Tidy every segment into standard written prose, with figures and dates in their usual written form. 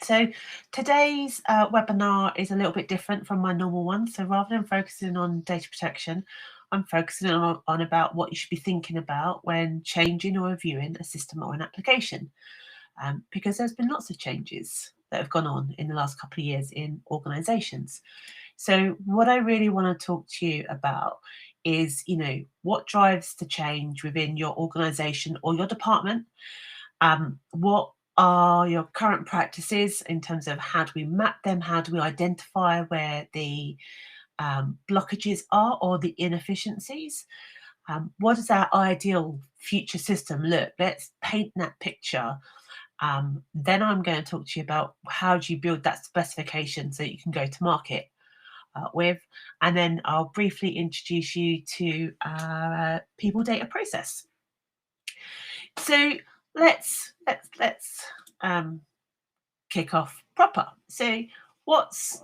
So today's webinar is a little bit different from my normal one. So rather than focusing on data protection, I'm focusing on about what you should be thinking about when changing or reviewing a system or an application, because there's been lots of changes that have gone on in the last couple of years in organisations. So what I really want to talk to you about is, what drives the change within your organisation or your department. What are your current practices in terms of how do we map them? How do we identify where the blockages are or the inefficiencies? What does our ideal future system look? Let's paint that picture. Then I'm going to talk to you about how do you build that specification so that you can go to market with, and then I'll briefly introduce you to people data process. So let's kick off proper. So what's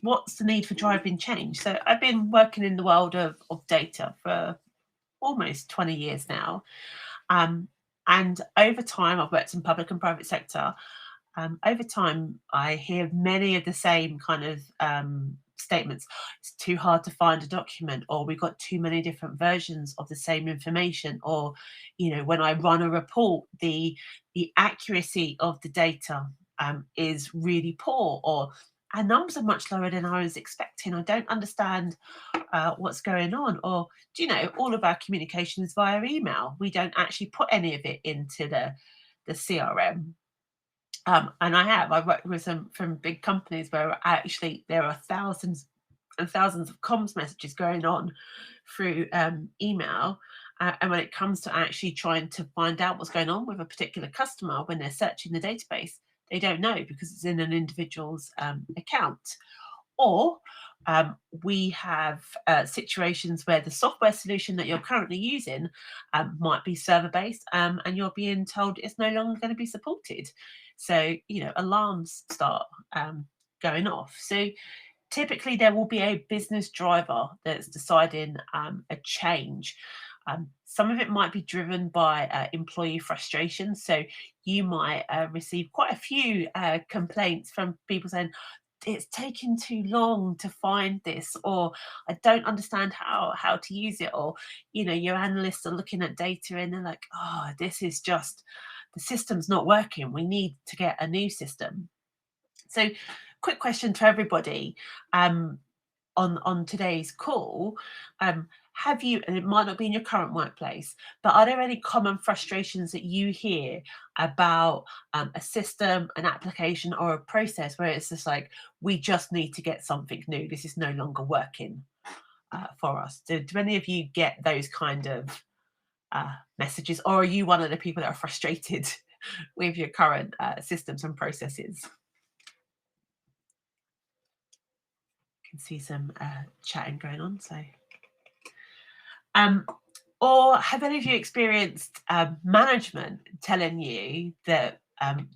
the need for driving change? So I've been working in the world of data for almost 20 years now. And over time, I've worked in public and private sector. Over time, I hear many of the same kind of statements. It's too hard to find a document, or we've got too many different versions of the same information, or when I run a report, the accuracy of the data is really poor, or our numbers are much lower than I was expecting. I don't understand what's going on. Or all of our communication is via email. We don't actually put any of it into the CRM. And I've worked with some from big companies where actually there are thousands and thousands of comms messages going on through email. And when it comes to actually trying to find out what's going on with a particular customer when they're searching the database, they don't know because it's in an individual's account. Or we have situations where the software solution that you're currently using might be server-based, and you're being told it's no longer going to be supported. So, alarms start going off. So typically there will be a business driver that's deciding a change. Some of it might be driven by employee frustration. So you might receive quite a few complaints from people saying, it's taking too long to find this, or I don't understand how to use it, or your analysts are looking at data and they're like, oh, this is just, the system's not working, we need to get a new system. So quick question to everybody on today's call. Have you, and it might not be in your current workplace, but are there any common frustrations that you hear about a system, an application, or a process where it's just like, we just need to get something new, this is no longer working for us? Do any of you get those kind of messages, or are you one of the people that are frustrated with your current systems and processes? Can see some chatting going on. So, or have any of you experienced management telling you that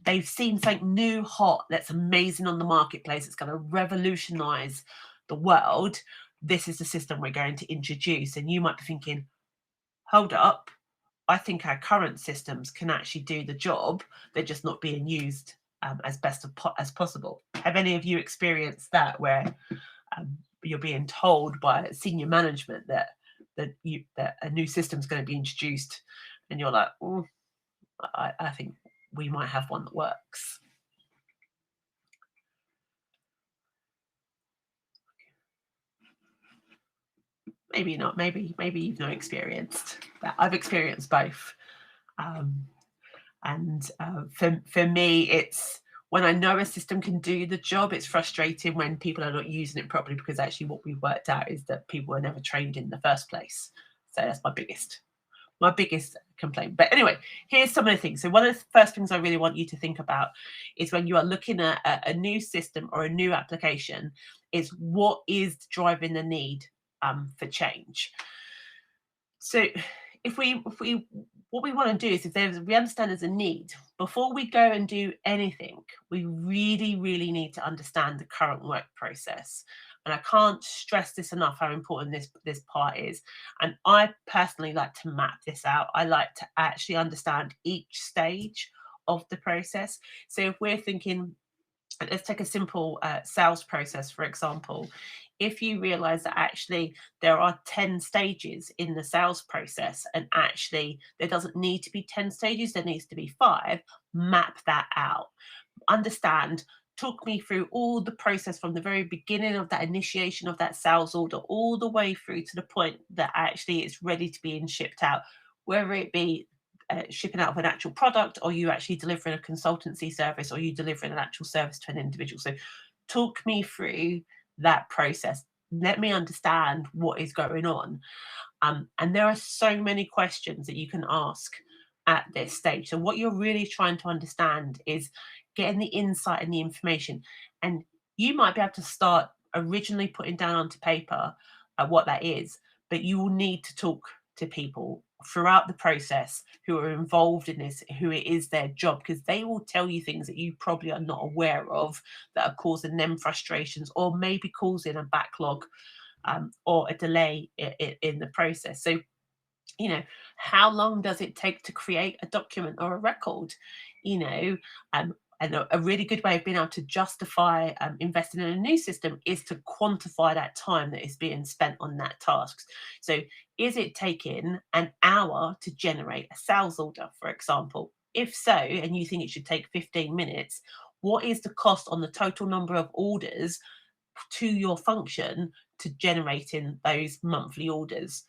they've seen something new, hot, that's amazing on the marketplace, it's going to revolutionise the world? This is the system we're going to introduce, and you might be thinking, hold up, I think our current systems can actually do the job, they're just not being used as best as possible. Have any of you experienced that, where you're being told by senior management that a new system's going to be introduced, and you're like, oh, I think we might have one that works? Maybe not. Maybe you've not experienced that. I've experienced both. And for me, it's when I know a system can do the job, it's frustrating when people are not using it properly, because actually what we've worked out is that people were never trained in the first place. So that's my biggest complaint. But anyway, here's some of the things. So one of the first things I really want you to think about is, when you are looking at a new system or a new application, is what is driving the need for change. So if we what we want to do is, we understand there's a need, before we go and do anything, we really need to understand the current work process. And I can't stress this enough, how important this part is. And I personally like to map this out. I like to actually understand each stage of the process. So if we're thinking, let's take a simple sales process, for example. If you realize that actually there are 10 stages in the sales process, and actually there doesn't need to be 10 stages, there needs to be 5, map that out. Understand, talk me through all the process from the very beginning of that initiation of that sales order all the way through to the point that actually it's ready to be shipped out, whether it be shipping out of an actual product, or you actually delivering a consultancy service, or you delivering an actual service to an individual. So talk me through that process. Let me understand what is going on. And there are so many questions that you can ask at this stage. So what you're really trying to understand is getting the insight and the information. And you might be able to start originally putting down onto paper what that is, but you will need to talk to people throughout the process who are involved in this, who it is their job, because they will tell you things that you probably are not aware of that are causing them frustrations, or maybe causing a backlog or a delay in the process. So, how long does it take to create a document or a record? You know, and a really good way of being able to justify investing in a new system is to quantify that time that is being spent on that task. So, is it taking an hour to generate a sales order, for example? If so, and you think it should take 15 minutes, what is the cost on the total number of orders to your function to generating those monthly orders?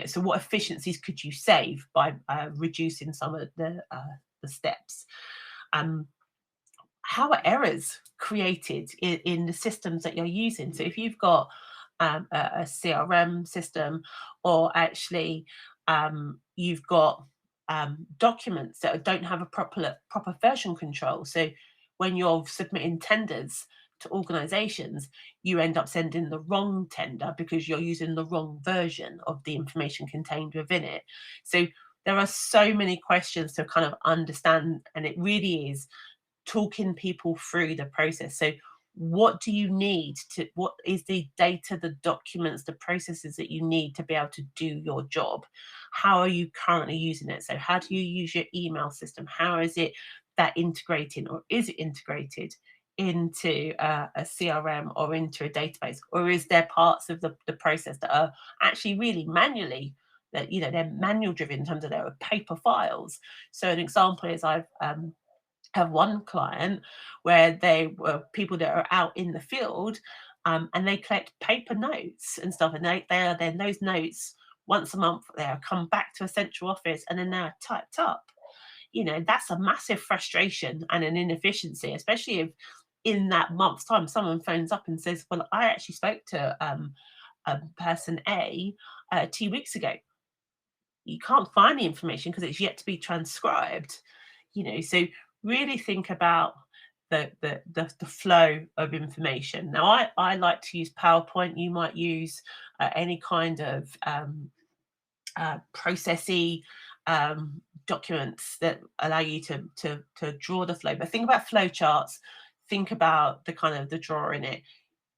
So what efficiencies could you save by reducing some of the steps? um, how are errors created in the systems that you're using? So if you've got a CRM system, or actually you've got documents that don't have a proper version control. So when you're submitting tenders to organizations, you end up sending the wrong tender because you're using the wrong version of the information contained within it. So there are so many questions to kind of understand, and it really is talking people through the process. So what do you need to, what is the data, the documents, the processes that you need to be able to do your job? How are you currently using it? So how do you use your email system? How is it that integrating, or is it integrated into a CRM or into a database? Or is there parts of the process that are actually really manually, that they're manual driven in terms of their paper files? So an example is I've have one client where they were people that are out in the field, and they collect paper notes and stuff, and they are then those notes once a month they are come back to a central office, and then they're typed up. That's a massive frustration and an inefficiency, especially if in that month's time someone phones up and says, well, I actually spoke to person A 2 weeks ago. You can't find the information because it's yet to be transcribed. So really think about the flow of information. Now, I like to use PowerPoint. You might use any kind of processy documents that allow you to draw the flow. But think about flow charts. Think about the kind of the drawer in it.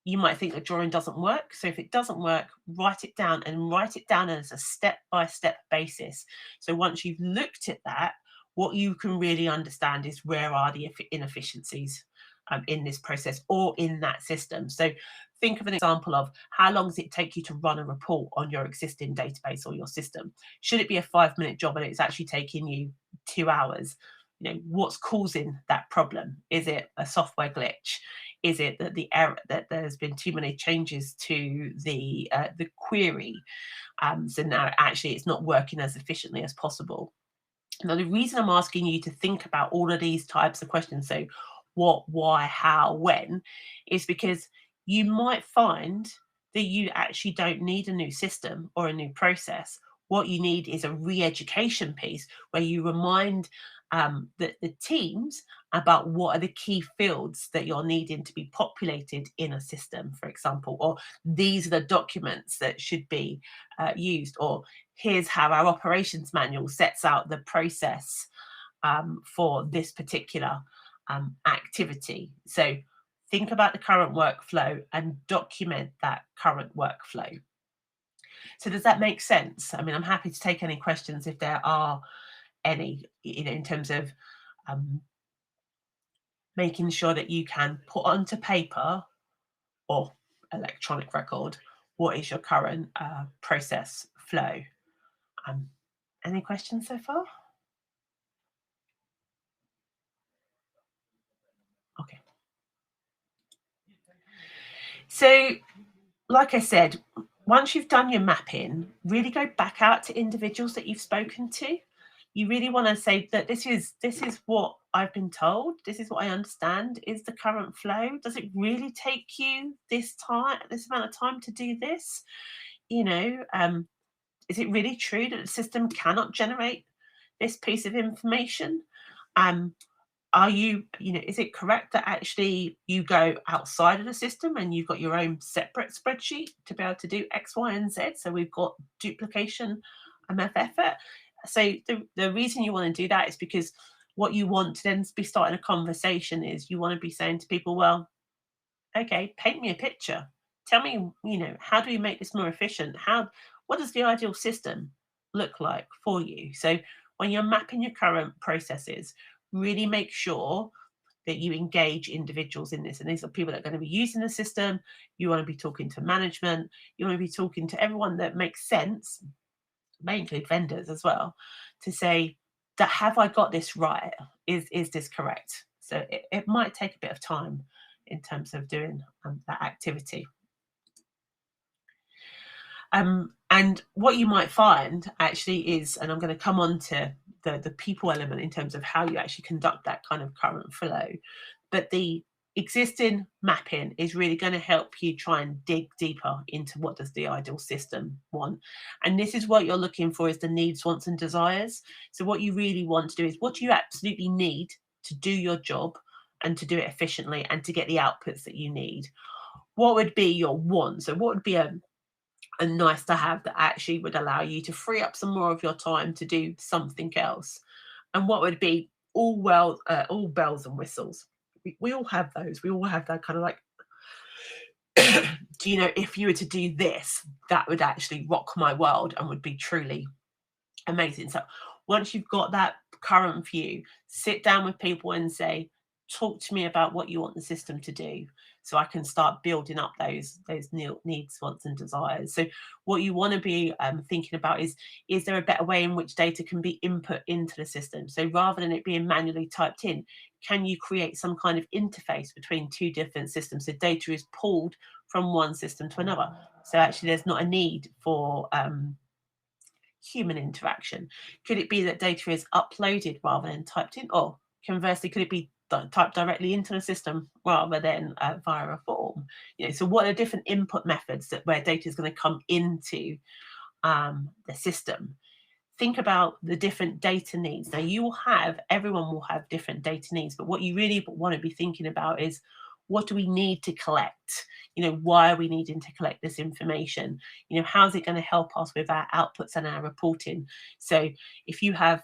You might think the drawing doesn't work. So if it doesn't work, write it down, and write it down as a step-by-step basis. So once you've looked at that, what you can really understand is where are the inefficiencies in this process or in that system. So think of an example of how long does it take you to run a report on your existing database or your system? Should it be a 5-minute job and it's actually taking you 2 hours? What's causing that problem? Is it a software glitch? Is it that the error, that there's been too many changes to the query, so now actually it's not working as efficiently as possible? Now, the reason I'm asking you to think about all of these types of questions, so what, why, how, when, is because you might find that you actually don't need a new system or a new process. What you need is a re-education piece where you remind the teams about what are the key fields that you're needing to be populated in a system, for example, or these are the documents that should be used, or here's how our operations manual sets out the process for this particular activity. So think about the current workflow and document that current workflow. So does that make sense? I mean, I'm happy to take any questions if there are any, in terms of making sure that you can put onto paper or electronic record what is your current process flow. Any questions so far? Okay. So, like I said, once you've done your mapping, really go back out to individuals that you've spoken to. You really want to say that this is what I've been told. This is what I understand is the current flow. Does it really take you this amount of time to do this? You know, is it really true that the system cannot generate this piece of information? Um, are is it correct that actually you go outside of the system and you've got your own separate spreadsheet to be able to do X, Y, and Z? So we've got duplication of effort. So the reason you want to do that is because what you want to then be starting a conversation is you want to be saying to people, well, okay, paint me a picture. Tell me, how do we make this more efficient? What does the ideal system look like for you? So when you're mapping your current processes, really make sure that you engage individuals in this. And these are people that are going to be using the system. You want to be talking to management. You want to be talking to everyone that makes sense, may include vendors as well, to say that have I got this right? Is this correct? So it might take a bit of time in terms of doing that activity. And what you might find actually is, and I'm going to come on to the people element in terms of how you actually conduct that kind of current flow, but the existing mapping is really going to help you try and dig deeper into what does the ideal system want. And this is what you're looking for, is the needs, wants, and desires. So what you really want to do is, what do you absolutely need to do your job and to do it efficiently and to get the outputs that you need? What would be your want? So what would be a nice to have that actually would allow you to free up some more of your time to do something else? And what would be all bells and whistles? We all have those. We all have that kind of like, do you know, if you were to do this, that would actually rock my world and would be truly amazing. So once you've got that current view, sit down with people and say, talk to me about what you want the system to do, so I can start building up those needs, wants, and desires. So what you want to be thinking about is there a better way in which data can be input into the system? So rather than it being manually typed in, can you create some kind of interface between two different systems so data is pulled from one system to another? So actually there's not a need for human interaction. Could it be that data is uploaded rather than typed in? Or conversely, could it be typed directly into the system rather than via a form? So what are different input methods where data is going to come into the system? Think about the different data needs. Now everyone will have different data needs, but what you really want to be thinking about is, what do we need to collect? Why are we needing to collect this information? How's it going to help us with our outputs and our reporting? So if you have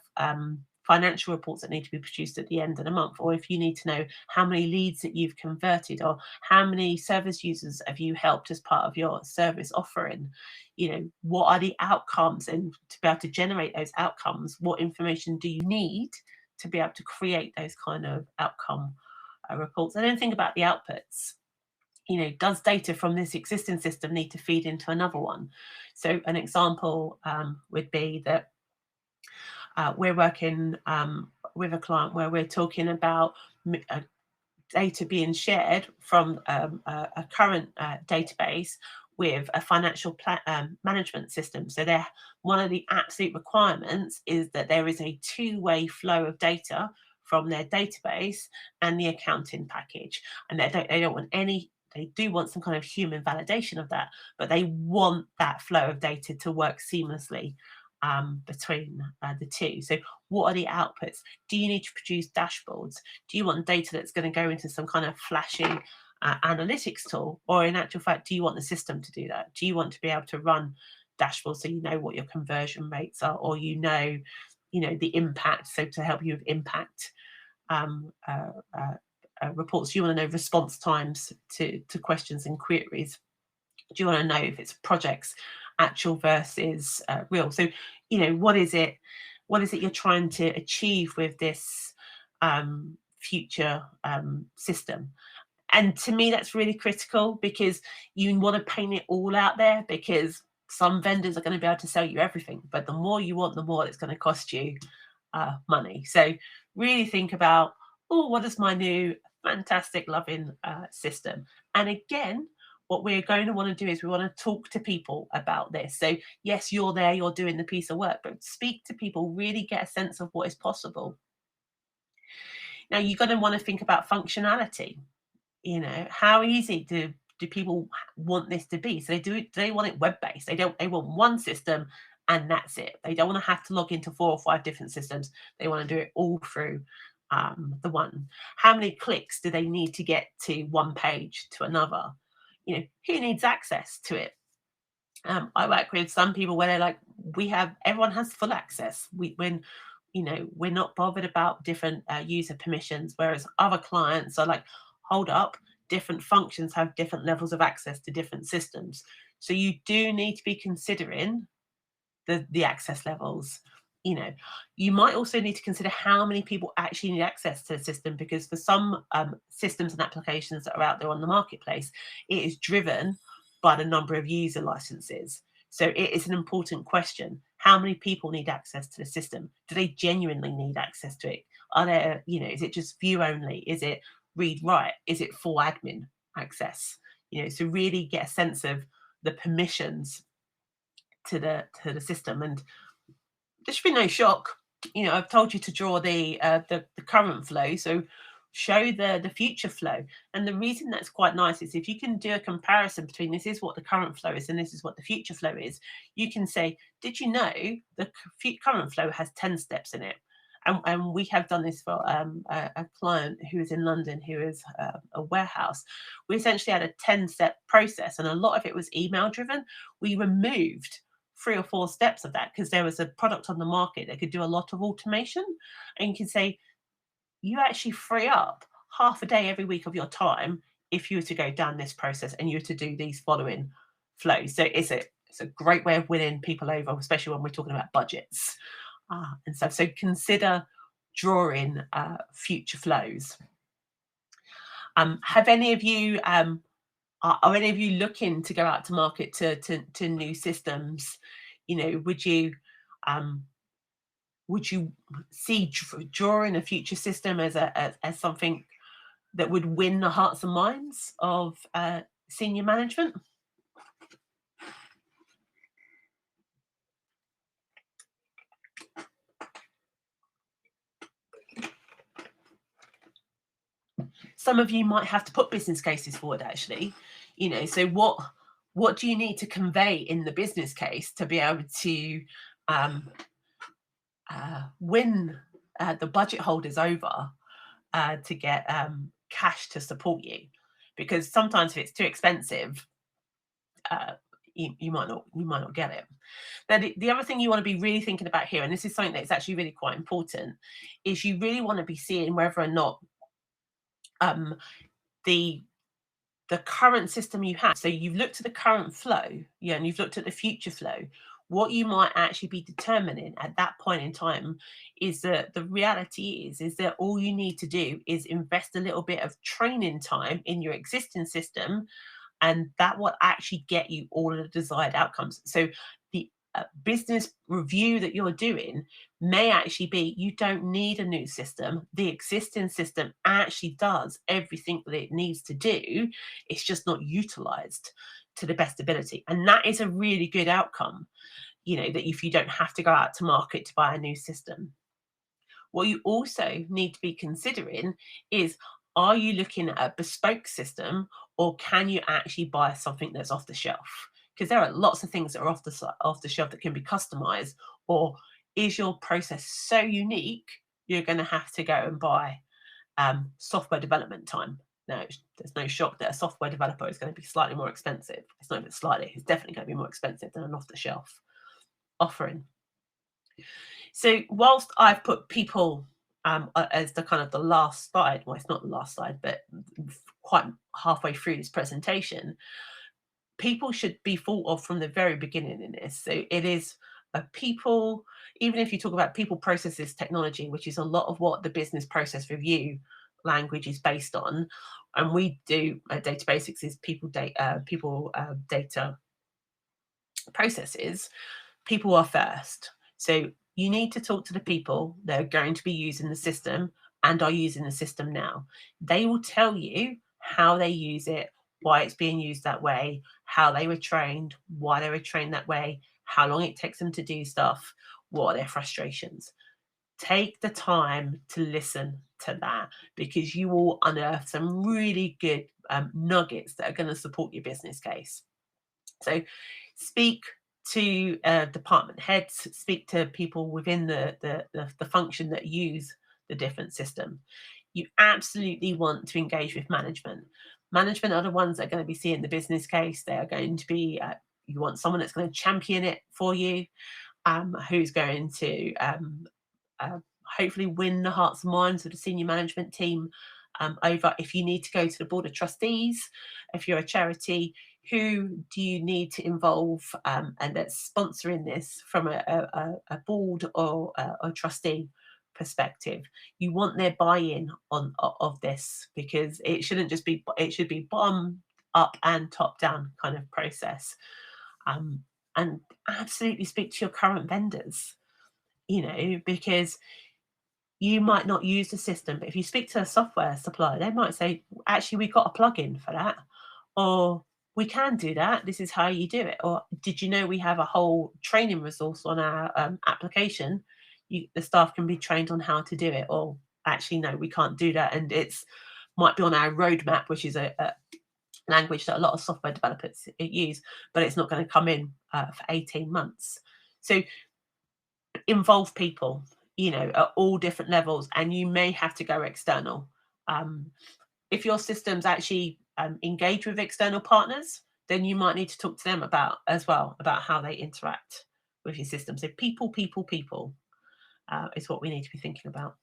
financial reports that need to be produced at the end of the month, or if you need to know how many leads that you've converted, or how many service users have you helped as part of your service offering, what are the outcomes? And to be able to generate those outcomes, what information do you need to be able to create those kind of outcome reports? And then think about the outputs. Does data from this existing system need to feed into another one? So an example would be that we're working with a client where we're talking about data being shared from a current database with a financial management system. So one of the absolute requirements is that there is a two-way flow of data from their database and the accounting package. And they don't want any. They do want some kind of human validation of that, but they want that flow of data to work seamlessly between the two. So what are the outputs? Do you need to produce dashboards? Do you want data that's going to go into some kind of flashy analytics tool? Or in actual fact, do you want the system to do that? Do you want to be able to run dashboards so you know what your conversion rates are, or the impact, so to help you with impact reports? Do you want to know response times to questions and queries? Do you want to know if it's projects actual versus real? So what is it you're trying to achieve with this future system. And to me, that's really critical, because you want to paint it all out there, because some vendors are going to be able to sell you everything, but the more you want, the more it's going to cost you money. So really think about, oh, what is my new fantastic loving system? And again, what we're going to want to do is we want to talk to people about this. So yes, you're there, you're doing the piece of work, but speak to people, really get a sense of what is possible. Now you're going to want to think about functionality. How easy do people want this to be? So they want it web based. They want one system and that's it. They don't want to have to log into 4 or 5 different systems. They want to do it all through the one. How many clicks do they need to get to one page to another? Who needs access to it? I work with some people where they're like, everyone has full access. We're not bothered about different user permissions, whereas other clients are like, hold up, different functions have different levels of access to different systems. So you do need to be considering the access levels. You might also need to consider how many people actually need access to the system, because for some systems and applications that are out there on the marketplace, it is driven by the number of user licenses. So it is an important question. How many people need access to the system? Do they genuinely need access to it? Are there, is it just view only? Is it read write? Is it full admin access? So really get a sense of the permissions to the system. And there should be no shock. I've told you to draw the current flow, so show the future flow. And the reason that's quite nice is if you can do a comparison between this is what the current flow is and this is what the future flow is, you can say, did you know the current flow has 10 steps in it? And we have done this for a client who is in London, who is a warehouse. We essentially had a 10-step process, and a lot of it was email driven. We removed 3 or 4 steps of that because there was a product on the market that could do a lot of automation. And you can say, you actually free up half a day every week of your time if you were to go down this process and you were to do these following flows. So it's a great way of winning people over, especially when we're talking about budgets and stuff. So consider drawing future flows. Have any of you are any of you looking to go out to market to new systems? Would you see drawing a future system as something that would win the hearts and minds of senior management? Some of you might have to put business cases forward, actually. So what do you need to convey in the business case to be able to win the budget holders over to get cash to support you? Because sometimes if it's too expensive, you might not get it. Now, the other thing you want to be really thinking about here, and this is something that's actually really quite important, is you really want to be seeing whether or not the current system you have. So you've looked at the current flow, and you've looked at the future flow. What you might actually be determining at that point in time is that the reality is that all you need to do is invest a little bit of training time in your existing system, and that will actually get you all of the desired outcomes. So the business review that you're doing may actually be, you don't need a new system. The existing system actually does everything that it needs to do. It's just not utilized to the best ability. And that is a really good outcome, that if you don't have to go out to market to buy a new system. What you also need to be considering is, are you looking at a bespoke system, or can you actually buy something that's off the shelf? Because there are lots of things that are off the shelf that can be customized. Or is your process so unique you're going to have to go and buy software development time? Now, there's no shock that a software developer is going to be slightly more expensive. It's not even slightly, it's definitely going to be more expensive than an off-the-shelf offering. So whilst I've put people as the kind of the last slide, well, it's not the last slide, but quite halfway through this presentation, people should be thought of from the very beginning in this. So it is a people, even if you talk about people, processes, technology, which is a lot of what the business process review language is based on, and we do Databasix is people data processes, people are first. So you need to talk to the people that are going to be using the system and are using the system now. They will tell you how they use it, why it's being used that way, how they were trained, why they were trained that way, how long it takes them to do stuff, what are their frustrations. Take the time to listen to that, because you will unearth some really good nuggets that are going to support your business case. So speak to department heads, speak to people within the function that use the different system. You absolutely want to engage with management. Management are the ones that are going to be seeing the business case. They are going to be, you want someone that's going to champion it for you, who's going to uh, hopefully win the hearts and minds of the senior management team over. If you need to go to the board of trustees, if you're a charity, who do you need to involve and that's sponsoring this from a board or a trustee perspective? You want their buy-in on of this, because it shouldn't just be, it should be bottom up and top down kind of process. And absolutely speak to your current vendors, because you might not use the system, but if you speak to a software supplier, they might say, actually, we've got a plugin for that, or we can do that. This is how you do it. Or did you know we have a whole training resource on our application? The staff can be trained on how to do it. Or actually, no, we can't do that. And it's might be on our roadmap, which is a language that a lot of software developers use, but it's not going to come in for 18 months. So involve people, at all different levels, and you may have to go external. If your systems actually engage with external partners, then you might need to talk to them about how they interact with your system. So people is what we need to be thinking about.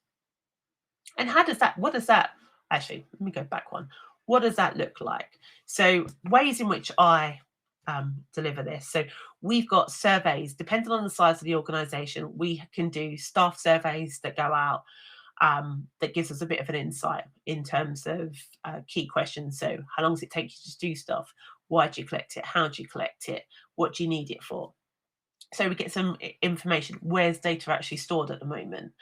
And what does that actually, let me go back one. What does that look like? So ways in which I deliver this. So we've got surveys, depending on the size of the organization, we can do staff surveys that go out, that gives us a bit of an insight in terms of key questions. So how long does it take you to do stuff? Why do you collect it? How do you collect it? What do you need it for? So we get some information. Where's data actually stored at the moment?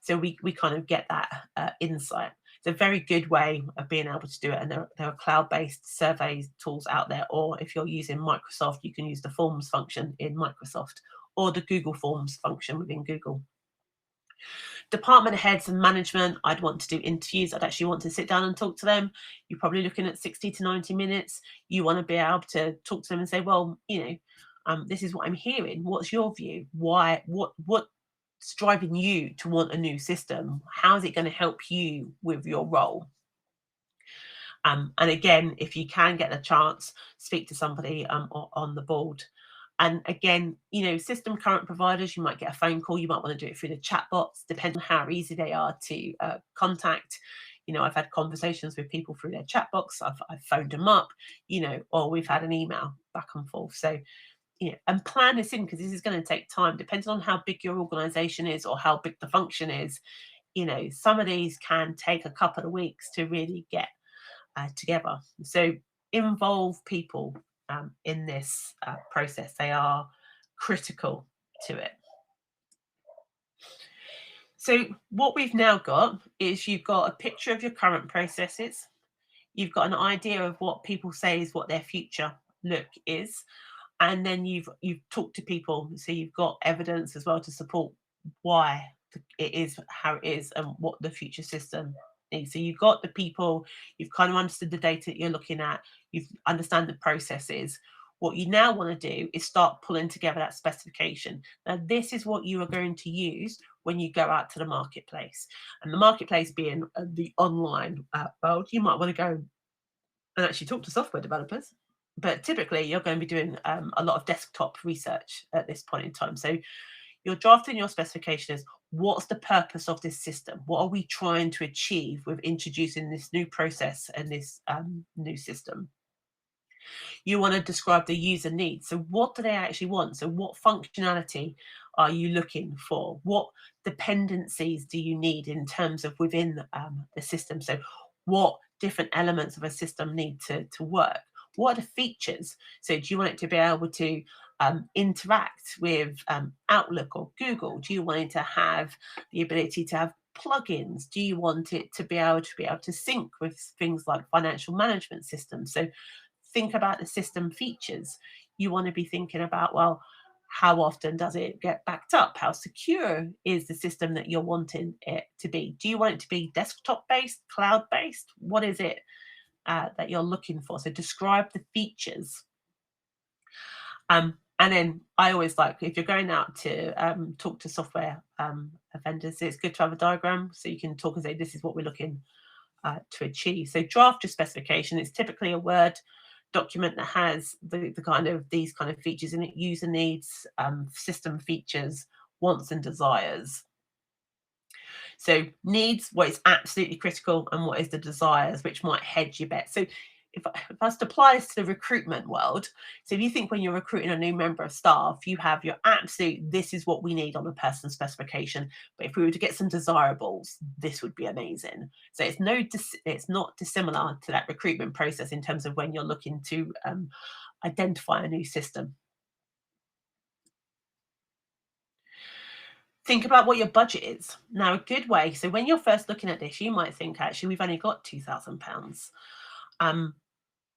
So we kind of get that insight. It's a very good way of being able to do it. And there are cloud-based surveys tools out there. Or if you're using Microsoft, you can use the Forms function in Microsoft, or the Google Forms function within Google. Department heads and management, I'd want to do interviews. I'd actually want to sit down and talk to them. You're probably looking at 60 to 90 minutes. You want to be able to talk to them and say, well, this is what I'm hearing. What's your view? Why? What's driving you to want a new system? How is it going to help you with your role? And again, if you can get a chance, speak to somebody on the board. And again, system current providers, you might get a phone call. You might want to do it through the chatbots, depending on how easy they are to contact. I've had conversations with people through their chatbots. I've phoned them up, or we've had an email back and forth. So, and plan this in, because this is going to take time, depending on how big your organization is or how big the function is. Some of these can take a couple of weeks to really get together. So involve people in this process. They are critical to it. So what we've now got is you've got a picture of your current processes. You've got an idea of what people say is what their future look is. And then you've talked to people. So you've got evidence as well to support why it is how it is and what the future system needs. So you've got the people, you've kind of understood the data that you're looking at, you understand the processes. What you now want to do is start pulling together that specification. Now, this is what you are going to use when you go out to the marketplace. And the marketplace being the online world, you might want to go and actually talk to software developers. But typically, you're going to be doing a lot of desktop research at this point in time. So you're drafting your specification as, what's the purpose of this system? What are we trying to achieve with introducing this new process and this new system? You want to describe the user needs. So what do they actually want? So what functionality are you looking for? What dependencies do you need in terms of within the system? So what different elements of a system need to work? What are the features? So do you want it to be able to interact with Outlook or Google? Do you want it to have the ability to have plugins? Do you want it to be able to sync with things like financial management systems? So think about the system features. You want to be thinking about, well, how often does it get backed up? How secure is the system that you're wanting it to be? Do you want it to be desktop based, cloud based? What is it that you're looking for? So describe the features. And then I always like, if you're going out to talk to software vendors, it's good to have a diagram so you can talk and say, this is what we're looking to achieve. So draft your specification. It's typically a Word document that has the kind of these kind of features in it: user needs, system features, wants and desires. So needs, what is absolutely critical, and what is the desires, which might hedge your bet. So if I was to apply this to the recruitment world, so if you think when you're recruiting a new member of staff, you have your absolute, this is what we need on a person specification. But if we were to get some desirables, this would be amazing. So it's not dissimilar to that recruitment process in terms of when you're looking to identify a new system. Think about what your budget is. Now, a good way, so when you're first looking at this, you might think, actually, we've only got £2,000. Um,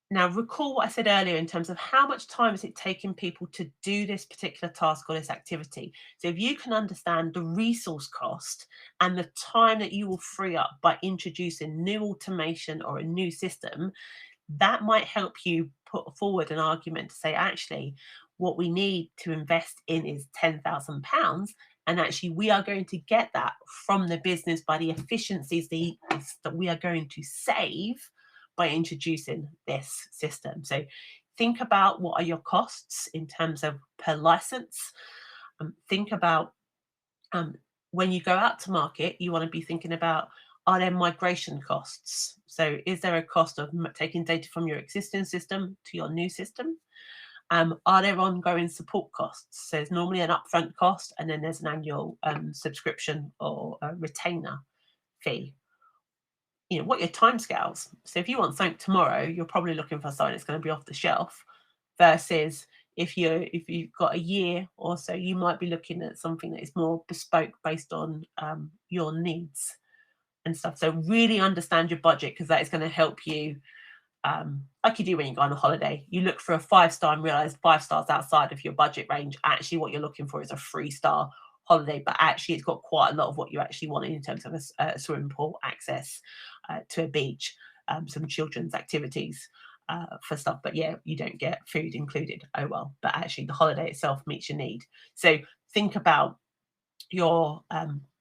Now, recall what I said earlier in terms of how much time is it taking people to do this particular task or this activity. So if you can understand the resource cost and the time that you will free up by introducing new automation or a new system, that might help you put forward an argument to say, actually, what we need to invest in is £10,000. And actually, we are going to get that from the business by the efficiencies that we are going to save by introducing this system. So think about what are your costs in terms of per license. Think about when you go out to market, you want to be thinking about, are there migration costs? So is there a cost of taking data from your existing system to your new system? Are there ongoing support costs? So there's normally an upfront cost, and then there's an annual subscription or a retainer fee. What your timescales. So if you want something tomorrow, you're probably looking for something that's going to be off the shelf, versus if you've got a year or so, you might be looking at something that is more bespoke based on your needs and stuff. So really understand your budget, because that is going to help you, like you do when you go on a holiday. You look for a 5-star and realize 5 stars outside of your budget range. Actually, what you're looking for is a 3-star holiday, but actually it's got quite a lot of what you actually want in terms of a swimming pool, access to a beach, some children's activities for stuff. But yeah, you don't get food included. Oh well, but actually the holiday itself meets your need. So think about your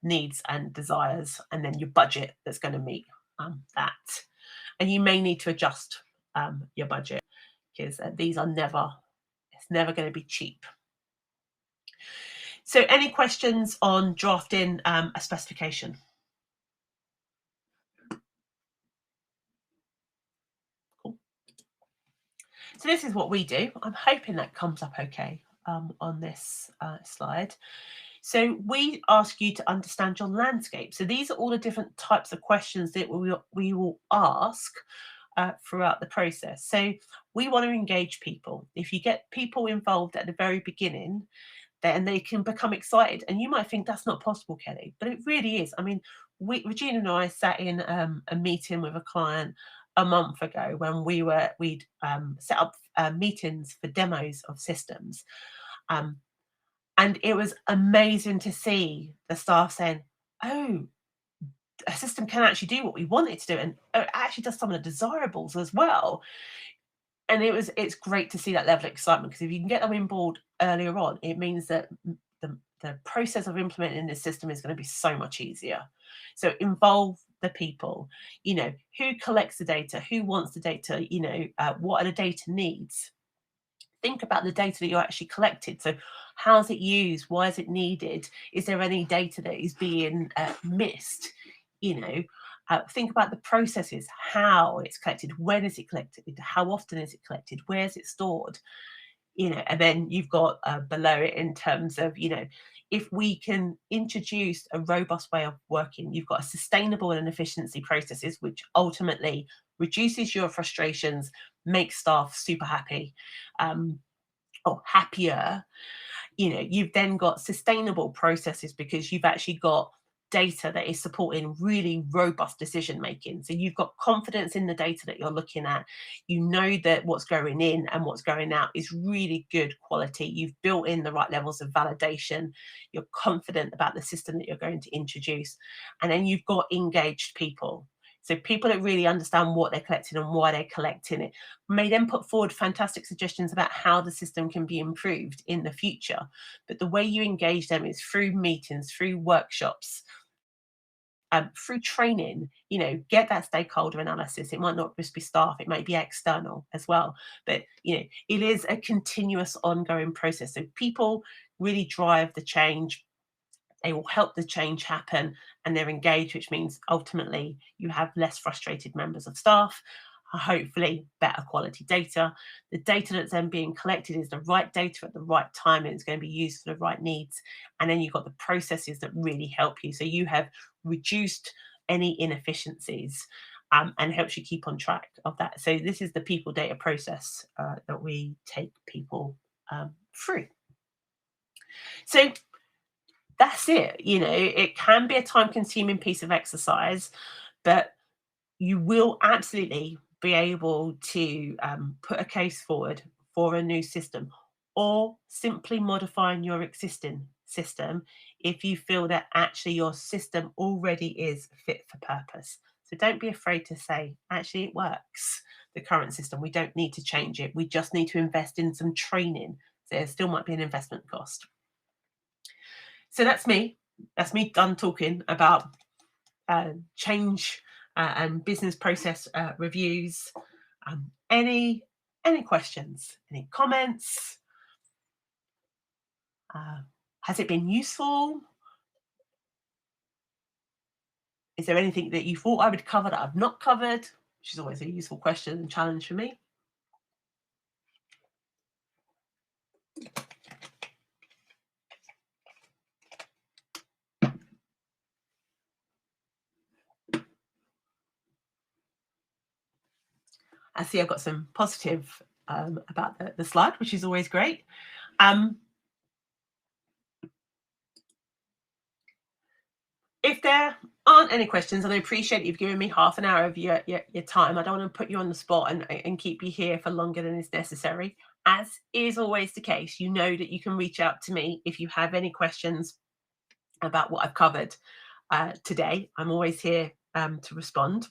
needs and desires, and then your budget that's going to meet that. And you may need to adjust your budget, because these are it's never going to be cheap. So any questions on drafting a specification? Cool. So this is what we do. I'm hoping that comes up okay on this slide. So we ask you to understand your landscape. So these are all the different types of questions that we will ask throughout the process. So we want to engage people. If you get people involved at the very beginning, then they can become excited. And you might think that's not possible, Kelly, but it really is. I mean, Regina and I sat in a meeting with a client a month ago when we'd set up meetings for demos of systems. And it was amazing to see the staff saying, oh, a system can actually do what we want it to do, and it actually does some of the desirables as well. And it's great to see that level of excitement, because if you can get them on board earlier on, it means that the process of implementing this system is going to be so much easier. So involve the people, who collects the data, who wants the data, what are the data needs. Think about the data that you're actually collected. So how's it used? Why is it needed? Is there any data that is being missed? Think about the processes, how it's collected, when is it collected, how often is it collected, where is it stored, and then you've got below it in terms of, if we can introduce a robust way of working, you've got a sustainable and efficiency processes, which ultimately reduces your frustrations, makes staff super happy, or happier. You've then got sustainable processes because you've actually got data that is supporting really robust decision making. So you've got confidence in the data that you're looking at. You know that what's going in and what's going out is really good quality. You've built in the right levels of validation. You're confident about the system that you're going to introduce. And then you've got engaged people. So people that really understand what they're collecting and why they're collecting it may then put forward fantastic suggestions about how the system can be improved in the future. But the way you engage them is through meetings, through workshops, through training. Get that stakeholder analysis. It might not just be staff, it might be external as well. But it is a continuous ongoing process. So people really drive the change. They will help the change happen, and they're engaged, which means ultimately you have less frustrated members of staff, hopefully better quality data. The data that's then being collected is the right data at the right time, and it's going to be used for the right needs. And then you've got the processes that really help you. So you have reduced any inefficiencies, and helps you keep on track of that. So this is the people data process that we take people through. So that's it. It can be a time consuming piece of exercise, but you will absolutely be able to put a case forward for a new system, or simply modifying your existing system if you feel that actually your system already is fit for purpose. So don't be afraid to say, actually, it works, the current system. We don't need to change it. We just need to invest in some training. So there still might be an investment cost. So that's me. That's me done talking about change and business process reviews. Any questions? Any comments? Has it been useful? Is there anything that you thought I would cover that I've not covered? Which is always a useful question and challenge for me. I see I've got some positive about the slide, which is always great. If there aren't any questions, and I appreciate you've given me half an hour of your time, I don't want to put you on the spot and keep you here for longer than is necessary. As is always the case, you know that you can reach out to me if you have any questions about what I've covered today. I'm always here to respond.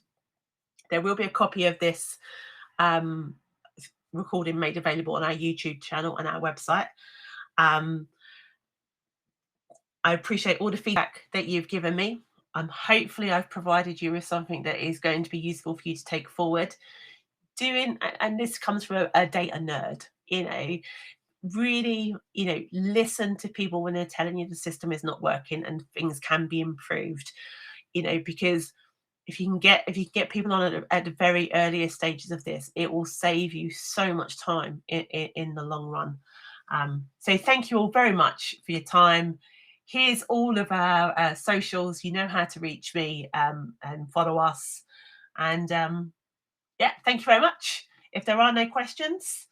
There will be a copy of this recording made available on our YouTube channel and our website. I appreciate all the feedback that you've given me. Hopefully I've provided you with something that is going to be useful for you to take forward. And this comes from a data nerd, really, listen to people when they're telling you the system is not working and things can be improved, because if you can get people on at the very earliest stages of this, it will save you so much time in the long run. So thank you all very much for your time. Here's all of our socials. You know how to reach me and follow us. And yeah, thank you very much. If there are no questions,